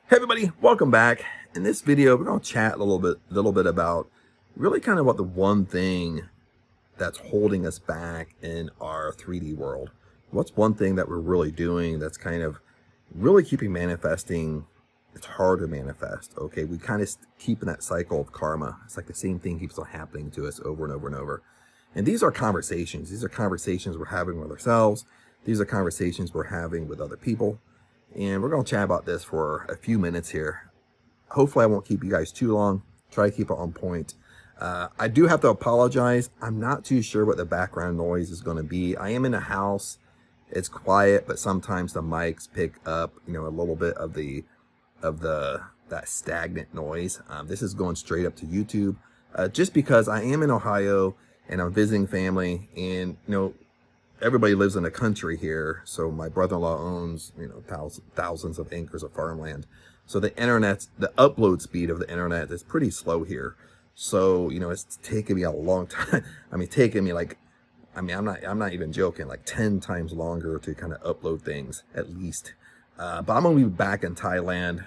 Hey everybody, welcome back. In this video, we're going to chat a little bit about really kind of what the one thing that's holding us back in our 3D world. What's one thing that we're really doing that's kind of really keeping manifesting? It's hard to manifest. Okay, we kind of keep in that cycle of karma. It's like the same thing keeps on happening to us over and over and over. And these are conversations. These are conversations we're having with ourselves. These are conversations we're having with other people. And we're going to chat about this for a few minutes here. Hopefully I won't keep you guys too long. Try to keep it on point. I do have to apologize. I'm not too sure what the background noise is going to be. I am in a house. It's quiet, but sometimes the mics pick up, a little bit of that stagnant noise. This is going straight up to YouTube, just because I am in Ohio and I'm visiting family, and everybody lives in the country here. So my brother-in-law owns, thousands of acres of farmland. So the upload speed of the internet is pretty slow here. So, it's taken me a long time. I'm not even joking, like 10 times longer to kind of upload things at least. But I'm going to be back in Thailand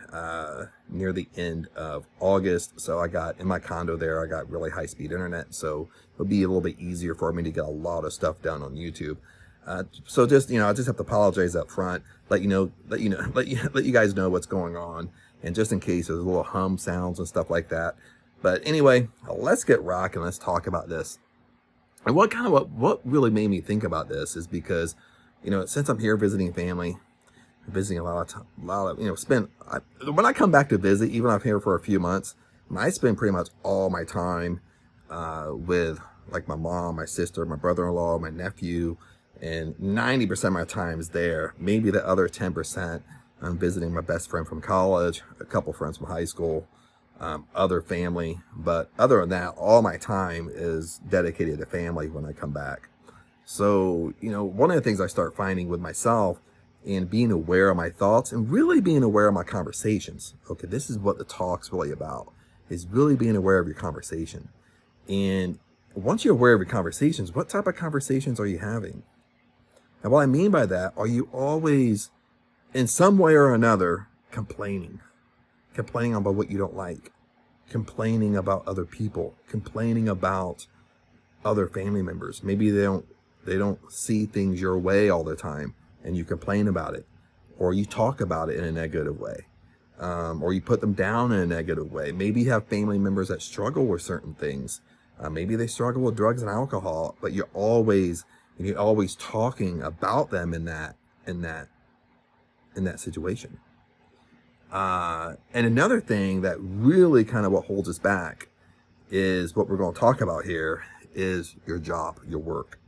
near the end of August. So in my condo there, I got really high speed internet. So it'll be a little bit easier for me to get a lot of stuff done on YouTube. So just, I just have to apologize up front, let you guys know what's going on. And just in case there's little hum sounds and stuff like that. But anyway, let's get rocking. Let's talk about this. And what really made me think about this is because, since I'm here visiting family, visiting a lot of, when I come back to visit, even if I'm here for a few months, I spend pretty much all my time with like my mom, my sister, my brother-in-law, my nephew, and 90% of my time is there. Maybe the other 10% I'm visiting my best friend from college, a couple friends from high school, other family. But other than that, all my time is dedicated to family when I come back. So, one of the things I start finding with myself and being aware of my thoughts and really being aware of my conversations. Okay, this is what the talk's really about, is really being aware of your conversation. And once you're aware of your conversations, what type of conversations are you having? And what I mean by that, are you always, in some way or another, complaining about what you don't like, complaining about other people, complaining about other family members? Maybe they don't see things your way all the time, and you complain about it, or you talk about it in a negative way, or you put them down in a negative way. Maybe you have family members that struggle with certain things. Maybe they struggle with drugs and alcohol, but you're always talking about them in that situation. And another thing that really kind of what holds us back is what we're going to talk about here is your job, your work.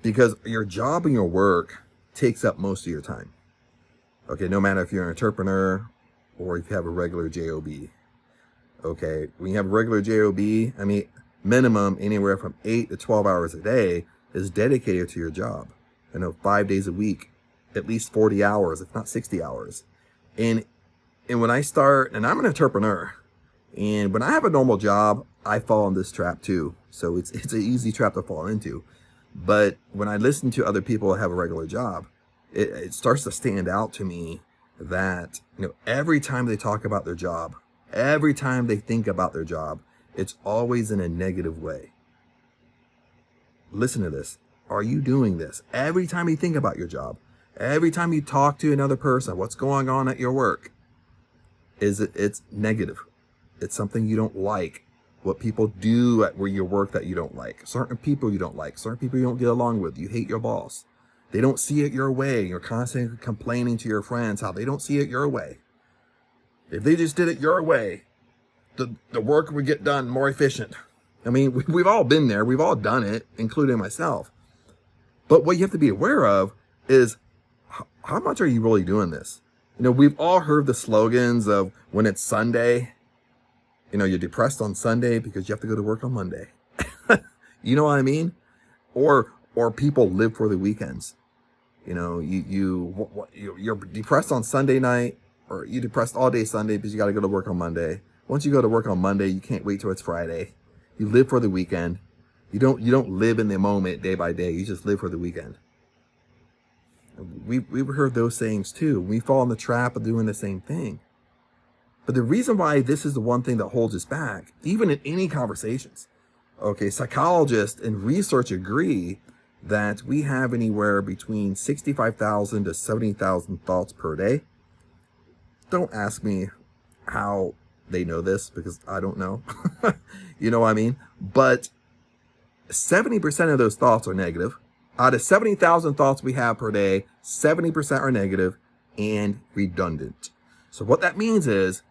Because your job and your work takes up most of your time. Okay, no matter if you're an entrepreneur or if you have a regular job. Okay, when you have a regular job, minimum anywhere from 8 to 12 hours a day is dedicated to your job. 5 days a week, at least 40 hours, if not 60 hours. And when I start, and I'm an entrepreneur, and when I have a normal job, I fall in this trap too. So it's an easy trap to fall into. But when I listen to other people that have a regular job, it starts to stand out to me that, every time they talk about their job, every time they think about their job, it's always in a negative way. Listen to this. Are you doing this? Every time you think about your job, every time you talk to another person, what's going on at your work, it's negative. It's something you don't like. What people do at where you work that you don't like. Certain people you don't like. Certain people you don't get along with. You hate your boss. They don't see it your way. You're constantly complaining to your friends how they don't see it your way. If they just did it your way, the work would get done more efficient. We've all been there. We've all done it, including myself. But what you have to be aware of is how much are you really doing this? We've all heard the slogans of when it's Sunday, you're depressed on Sunday because you have to go to work on Monday. You know what I mean? Or people live for the weekends. You're depressed on Sunday night, or you're depressed all day Sunday because you got to go to work on Monday. Once you go to work on Monday, you can't wait till it's Friday. You live for the weekend. You don't live in the moment day by day. You just live for the weekend. We've heard those sayings too. We fall in the trap of doing the same thing. But the reason why this is the one thing that holds us back, even in any conversations, okay, psychologists and research agree that we have anywhere between 65,000 to 70,000 thoughts per day. Don't ask me how they know this, because I don't know. You know what I mean? But 70% of those thoughts are negative. Out of 70,000 thoughts we have per day, 70% are negative and redundant. So what that means is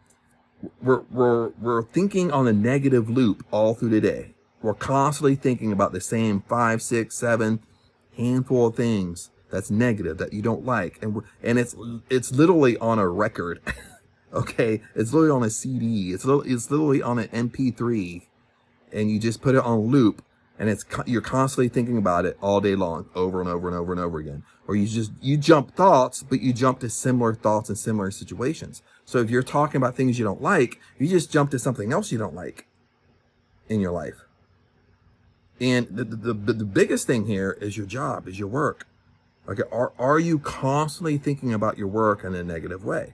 we're thinking on a negative loop all through the day. We're constantly thinking about the same 5, 6, 7 handful of things that's negative that you don't like, and it's literally on a record. Okay, it's literally on a CD. It's literally on an MP3, and you just put it on loop, and you're constantly thinking about it all day long, over and over and over and over again. Or you jump thoughts, but you jump to similar thoughts in similar situations. So if you're talking about things you don't like, you just jump to something else you don't like in your life. And the biggest thing here is your job, is your work. Okay, are you constantly thinking about your work in a negative way?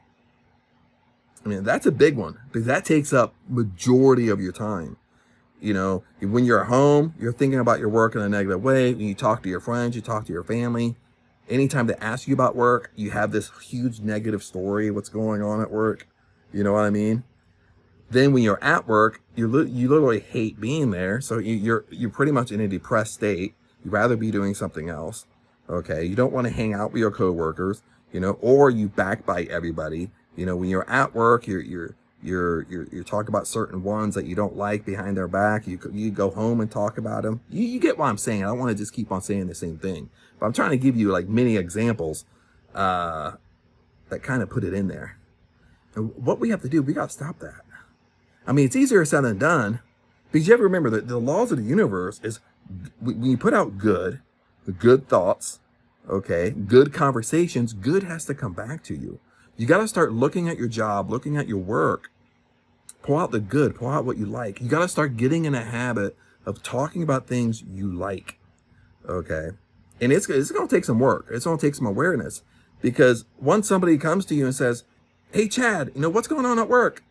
I mean, that's a big one, because that takes up majority of your time. You know, when you're at home, you're thinking about your work in a negative way. When you talk to your friends, you talk to your family. Anytime they ask you about work, you have this huge negative story, what's going on at work. You know what I mean? Then when you're at work, you literally hate being there. So you're pretty much in a depressed state. You'd rather be doing something else. Okay. You don't want to hang out with your coworkers, you know, or you backbite everybody. You know, when you're at work, you're talking about certain ones that you don't like behind their back. You go home and talk about them. You get what I'm saying. I don't want to just keep on saying the same thing, but I'm trying to give you like many examples, that kind of put it in there. And what we have to do, we got to stop that. I mean, it's easier said than done, because you have to remember that the laws of the universe is when you put out good thoughts, okay, good conversations, good has to come back to you. You got to start looking at your job, looking at your work, pull out the good, pull out what you like. You got to start getting in a habit of talking about things you like, okay? And it's going to take some work. It's going to take some awareness, because once somebody comes to you and says, hey, Chad, you know, what's going on at work?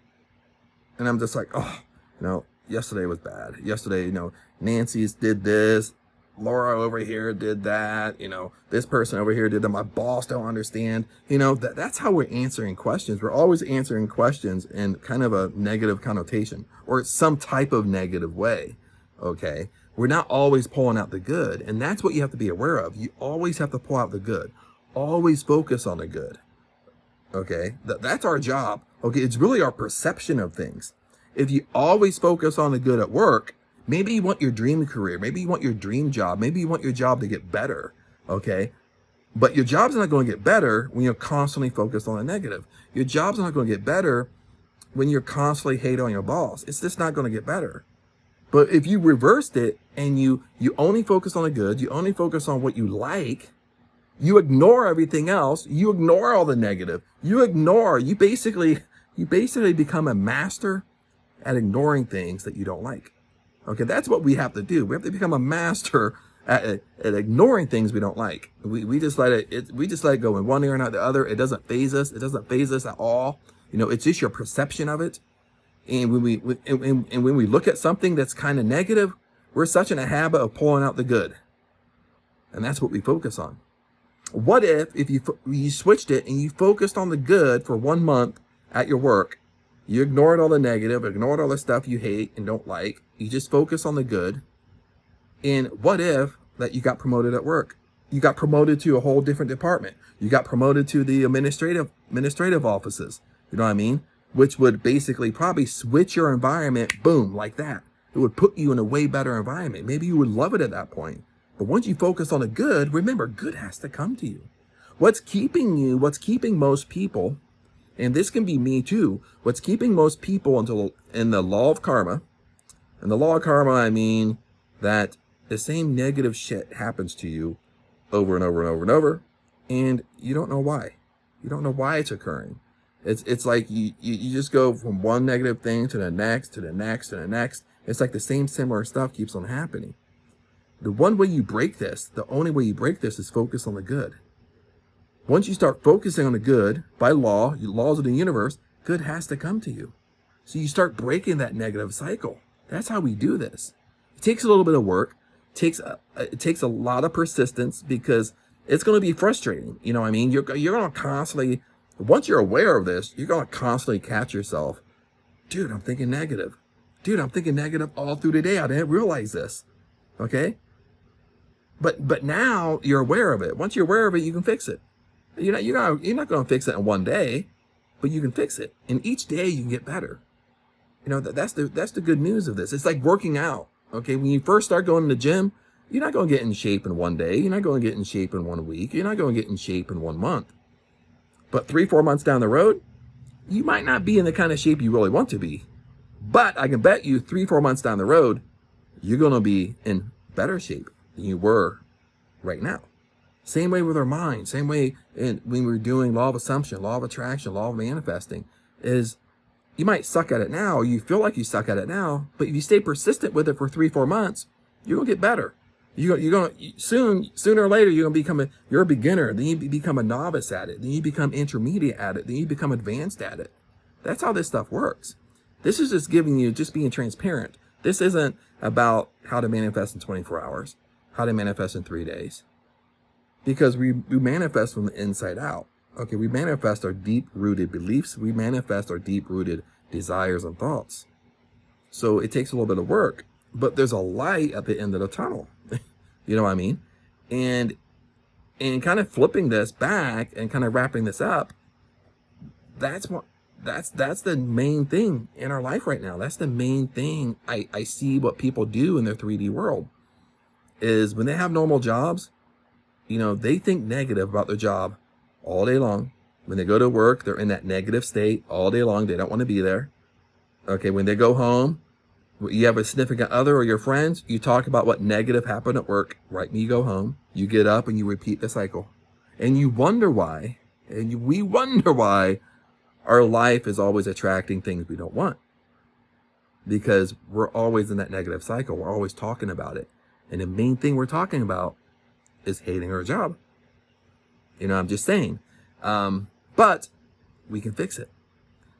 And I'm just like, oh, you know, yesterday was bad. Yesterday, you know, Nancy's did this. Laura over here did that. You know, this person over here did that. My boss don't understand. You know, that's how we're answering questions. We're always answering questions in kind of a negative connotation, or some type of negative way. Okay. We're not always pulling out the good. And that's what you have to be aware of. You always have to pull out the good. Always focus on the good. Okay. That's our job. Okay. It's really our perception of things. If you always focus on the good at work, maybe you want your dream career. Maybe you want your dream job. Maybe you want your job to get better. Okay. But your job's not going to get better when you're constantly focused on the negative. Your job's not going to get better when you're constantly hate on your boss. It's just not going to get better. But if you reversed it and you only focus on the good, you only focus on what you like, you ignore everything else, you ignore all the negative, you basically become a master at ignoring things that you don't like. Okay, that's what we have to do. We have to become a master at ignoring things we don't like. We just let it go in one ear and out the other. It doesn't faze us. It doesn't faze us at all. You know, it's just your perception of it. And when we look at something that's kind of negative, we're such in a habit of pulling out the good. And that's what we focus on. What if you switched it and you focused on the good for 1 month at your work? You ignored all the negative, ignored all the stuff you hate and don't like. You just focus on the good. And what if that you got promoted at work? You got promoted to a whole different department. You got promoted to the administrative offices. You know what I mean? Which would basically probably switch your environment, boom, like that. It would put you in a way better environment. Maybe you would love it at that point. But once you focus on the good, remember, good has to come to you. What's keeping most people, and this can be me too, what's keeping most people in the law of karma, and the law of karma, I mean that the same negative shit happens to you over and over and over and over, and you don't know why. You don't know why it's occurring. It's like you just go from one negative thing to the next, to the next, to the next. It's like the same similar stuff keeps on happening. The one way you break this, the only way you break this, is focus on the good. Once you start focusing on the good, by law, laws of the universe, good has to come to you. So you start breaking that negative cycle. That's how we do this. It takes a little bit of work. It takes a lot of persistence, because it's going to be frustrating. You know what I mean? You're going to constantly, once you're aware of this, you're going to constantly catch yourself. Dude, I'm thinking negative. Dude, I'm thinking negative all through the day. I didn't realize this. Okay? But now you're aware of it. Once you're aware of it, you can fix it. You're not going to fix it in one day, but you can fix it. And each day you can get better. You know, that's the good news of this. It's like working out. Okay, when you first start going to the gym, you're not going to get in shape in one day. You're not going to get in shape in 1 week. You're not going to get in shape in 1 month. But 3-4 months down the road, you might not be in the kind of shape you really want to be. But I can bet you 3-4 months down the road, you're going to be in better shape than you were right now. Same way with our mind. Same way when we're doing law of assumption, law of attraction, law of manifesting, is you might suck at it now, or you feel like you suck at it now, but if you stay persistent with it for 3-4 months, you're going to get better. You're going to sooner or later, you're going to become you're a beginner. Then you become a novice at it. Then you become intermediate at it. Then you become advanced at it. That's how this stuff works. This is just being transparent. This isn't about how to manifest in 24 hours, how to manifest in 3 days. Because we manifest from the inside out. Okay, we manifest our deep-rooted beliefs. We manifest our deep-rooted desires and thoughts. So it takes a little bit of work, but there's a light at the end of the tunnel. You know what I mean? And kind of flipping this back and kind of wrapping this up, that's the main thing in our life right now. That's the main thing I see what people do in their 3D world, is when they have normal jobs, you know, they think negative about their job all day long. When they go to work, they're in that negative state all day long. They don't want to be there. Okay, when they go home, you have a significant other or your friends, you talk about what negative happened at work. Right when you go home, you get up and you repeat the cycle. And you wonder why, we wonder why our life is always attracting things we don't want. Because we're always in that negative cycle. We're always talking about it. And the main thing we're talking about is hating our job. You know, I'm just saying. But we can fix it.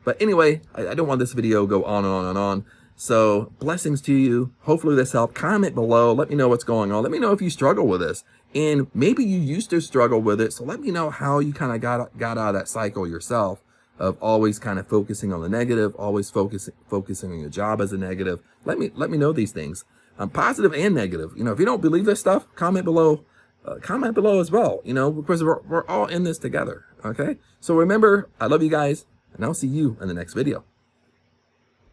But anyway, I don't want this video to go on and on and on. So blessings to you. Hopefully this helped. Comment below. Let me know what's going on. Let me know if you struggle with this. And maybe you used to struggle with it. So let me know how you kind of got out of that cycle yourself of always kind of focusing on the negative, always focusing on your job as a negative. Let me know these things. Positive and negative. You know, if you don't believe this stuff, comment below. Comment below as well, you know, because we're all in this together. Okay. So remember, I love you guys, and I'll see you in the next video.